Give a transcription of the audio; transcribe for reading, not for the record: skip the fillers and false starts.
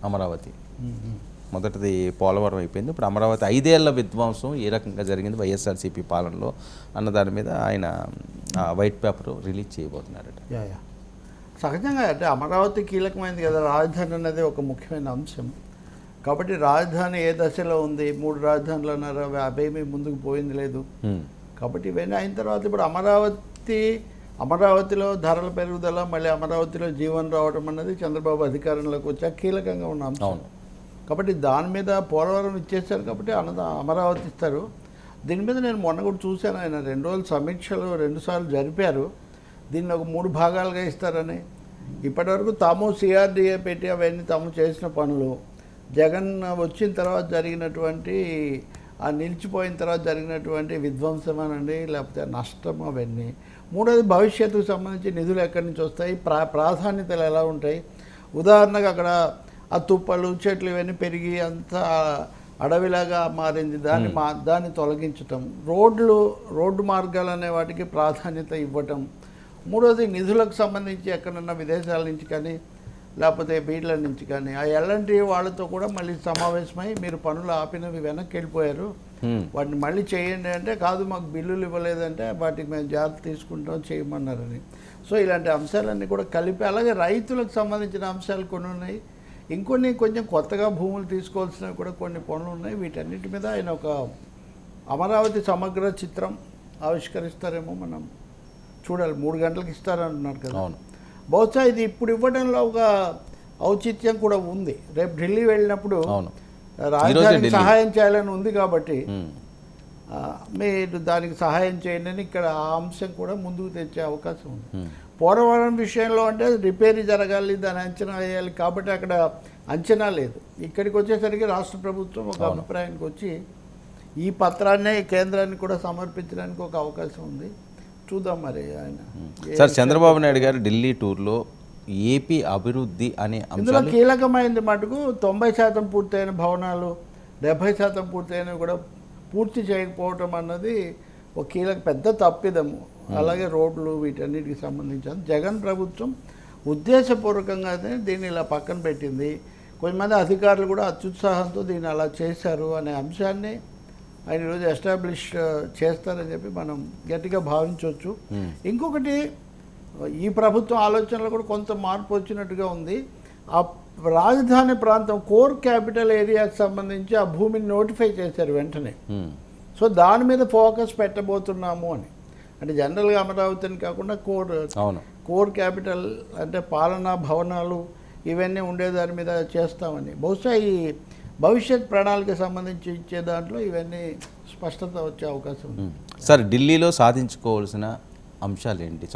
అమరావతి. మొదటిది పోలవరం అయిపోయింది. ఇప్పుడు అమరావతి 5 ఏళ్ల విధ్వంసం ఏ రకంగా జరిగింది వైఎస్ఆర్సీపీ పాలనలో అన్న దాని మీద ఆయన వైట్ పేపర్ రిలీజ్ చేయబోతున్నారట. సహజంగా అంటే అమరావతి కీలకమైంది కదా, రాజధాని అనేది ఒక ముఖ్యమైన అంశం. కాబట్టి రాజధాని ఏ దశలో ఉంది, 3 రాజధానులు అన్నారు, అవేమీ ముందుకు పోయింది లేదు. కాబట్టి ఇవన్నీ అయిన తర్వాత ఇప్పుడు అమరావతిలో ధరల పెరుగుదల, మళ్ళీ అమరావతిలో జీవనం రావడం అన్నది చంద్రబాబు అధికారంలోకి వచ్చాక కీలకంగా ఉన్న అంశం. కాబట్టి దాని మీద పోలవరం ఇచ్చేస్తారు కాబట్టి అమరావతి ఇస్తారు. దీని మీద నేను మొన్న కూడా చూశాను, ఆయన 2 రోజులు సమీక్షలు 2 సార్లు జరిపారు. దీన్ని ఒక 3 భాగాలుగా ఇస్తారని. ఇప్పటివరకు తాము సిఆర్డీఏ పెట్టి అవన్నీ తాము చేసిన పనులు, జగన్ వచ్చిన తర్వాత జరిగినటువంటి నిలిచిపోయిన తర్వాత జరిగినటువంటి విధ్వంసం అనండి, లేకపోతే నష్టం అవన్నీ. మూడోది భవిష్యత్తుకు సంబంధించి నిధులు ఎక్కడి నుంచి వస్తాయి, ప్రాధాన్యతలు ఎలా ఉంటాయి. ఉదాహరణకు అక్కడ ఆ తుప్పలు చెట్లు ఇవన్నీ పెరిగి అంతా అడవిలాగా మారింది, దాన్ని తొలగించటం, రోడ్డు మార్గాలు అనే వాటికి ప్రాధాన్యత ఇవ్వటం. మూడోది నిధులకు సంబంధించి ఎక్కడన్నా విదేశాల నుంచి కానీ లేకపోతే బీడ్ల నుంచి కానీ ఆ ఎల్ఎన్టీ వాళ్ళతో కూడా మళ్ళీ సమావేశమై మీరు పనులు ఆపినవి వెనక్కి వెళ్ళిపోయారు, వాటిని మళ్ళీ చేయండి అంటే, కాదు మాకు బిల్లులు ఇవ్వలేదంటే వాటికి మేము జాగ్రత్త తీసుకుంటాం చేయమన్నారని. సో ఇలాంటి అంశాలన్నీ కూడా కలిపి, అలాగే రైతులకు సంబంధించిన అంశాలు కొన్ని ఉన్నాయి, ఇంకొన్ని కొంచెం కొత్తగా భూములు తీసుకోవాల్సినవి కూడా కొన్ని పనులు ఉన్నాయి. వీటన్నిటి మీద ఆయన ఒక అమరావతి సమగ్ర చిత్రం ఆవిష్కరిస్తారేమో, మనం చూడాలి. 3 గంటలకు ఇస్తారంటున్నారు కదా. బహుశా ఇది ఇప్పుడు ఇవ్వడంలో ఒక ఔచిత్యం కూడా ఉంది. రేపు ఢిల్లీ వెళ్ళినప్పుడు రాజధానికి సహాయం చేయాలని ఉంది కాబట్టి మీరు దానికి సహాయం చేయండి అని ఇక్కడ ఆ అంశం కూడా ముందుకు తెచ్చే అవకాశం ఉంది. పోలవరం విషయంలో అంటే రిపేరీ జరగాలి, దాని అంచనా వేయాలి కాబట్టి అక్కడ అంచనా లేదు. ఇక్కడికి వచ్చేసరికి రాష్ట్ర ప్రభుత్వం ఒక అభిప్రాయానికి వచ్చి ఈ పత్రాన్నే కేంద్రానికి కూడా సమర్పించడానికి ఒక అవకాశం ఉంది. చూద్దాం మరి ఆయన. సార్, చంద్రబాబు నాయుడు గారు ఢిల్లీ టూర్లో ఏపీ అభివృద్ధి అనే ఇందులో కీలకమైంది మటుకు 90% పూర్తయిన భవనాలు, 70% పూర్తయినవి కూడా పూర్తి చేయకపోవటం అన్నది ఒక పెద్ద తప్పిదము. అలాగే రోడ్లు వీటన్నిటికి సంబంధించి జగన్ ప్రభుత్వం ఉద్దేశపూర్వకంగానే దీన్ని ఇలా పక్కన పెట్టింది. కొంతమంది అధికారులు కూడా అత్యుత్సాహంతో దీన్ని అలా చేశారు అనే అంశాన్ని ఆయన ఈరోజు ఎస్టాబ్లిష్ చేస్తారని చెప్పి మనం గట్టిగా భావించవచ్చు. ఇంకొకటి, ఈ ప్రభుత్వం ఆలోచనలో కూడా కొంత మార్పు వచ్చినట్టుగా ఉంది. ఆ రాజధాని ప్రాంతం కోర్ క్యాపిటల్ ఏరియాకి సంబంధించి ఆ భూమిని నోటిఫై చేశారు వెంటనే. సో దాని మీద ఫోకస్ పెట్టబోతున్నాము అని. అంటే జనరల్గా అమరావతిని కాకుండా కోర్ క్యాపిటల్ అంటే పాలనా భవనాలు ఇవన్నీ ఉండేదాని మీద చేస్తామని. బహుశా ఈ భవిష్యత్ ప్రణాళిక సంబంధించి ఇచ్చే దాంట్లో ఇవన్నీ స్పష్టత వచ్చే అవకాశం ఉంది. సార్, ఢిల్లీలో సాధించుకోవాల్సిన అంశాలు ఏంటి?